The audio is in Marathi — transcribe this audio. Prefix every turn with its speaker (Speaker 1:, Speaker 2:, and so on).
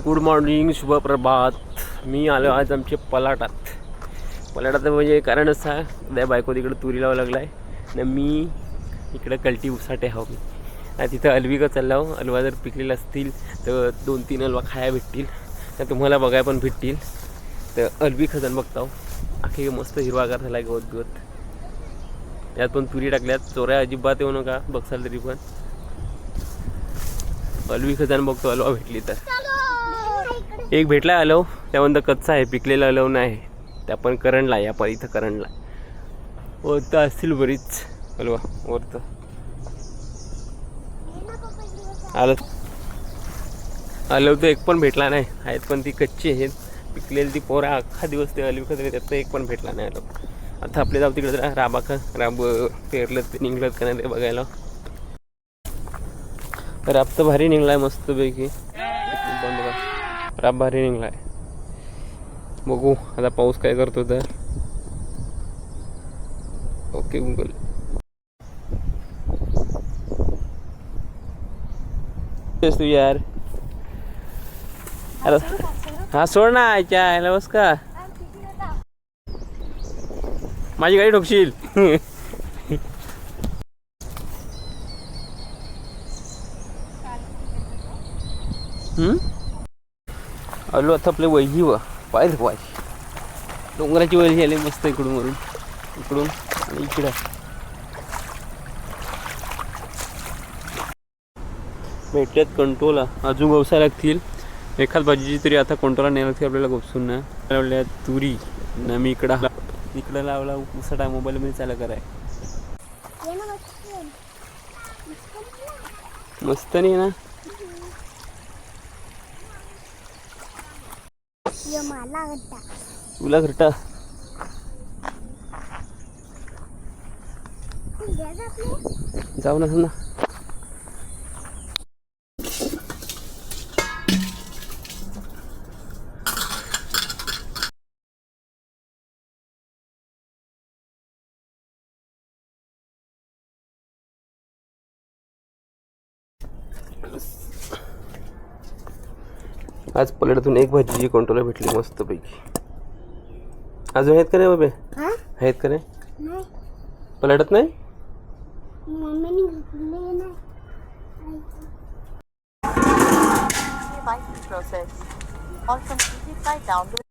Speaker 1: गुड मॉर्निंग, शुभ प्रभात. मी आलो आज आमच्या पलाटात. म्हणजे कारण असं आहे, उद्या बायको तिकडे तुरी लावा लागला आहे आणि मी इकडं कलटी उसाटे आहो. मी आणि तिथं अलवी का चालला हो. अलवा जर पिकलेले असतील तर 2-3 अलवा खाया भेटतील, तर तुम्हाला बघाय पण भेटतील. तर अलवी खजन बघता हो, आखी मस्त हिरवागार झाला आहे गवत गवत. यात पण तुरी टाकल्यात. चोऱ्या अजिबात येऊ नका बघसाल तरी पण. अलवी खजान बघतो, अलवा भेटली तर. एक भेटला अलव, त्यामध्ये कच्चा आहे, पिकलेला अलव नाही. ते आपण करंडला आहे, आपण इथं करंडला वरतं असतील बरीच अलवा वरतं आलं. अलव तर एक पण भेटला नाही आहेत, पण ती कच्ची आहेत. पिकलेली ती पोरा अख्खा दिवस ते अलवी खजले, त्यात एक पण भेटला नाही अलव. आता आपले जाऊ तिकडे जरा राब पेरलं ते निघलं का नाही ते बघायला. राब तर भारी निघलाय मस्तपैकी. राब भारी निघलाय. बघू आता पाऊस काय करतो तर. Okay Google. तू यार अरे हा सोड ना, आयच्या ह्याला बस का, माझी गाडी ठोकशील. आलो आता आपल्या वैही व पाहिजे पाहिजे डोंगराची वैही आली मस्त. इकडून वरून इकडून आणि इकडं भेटल्यात कंटोला. अजून गवसा लागतील एखाद भाजीची तरी. आता कंटोला न्यायला लागते आपल्याला गवसून ना. लावल्या तुरी ना. मी इकडं लावला उसाटा मोबाईलमध्ये चालू कराय. मस्त नाही ना. तुला घरटा जाऊ ना समजा. आज पलटातून एक भाजीची कंटोला भेटली मस्त पैकी. अजून आहेत का नाही बाबे? आहेत का नाही पलटत नाही.
Speaker 2: process or completed by downloading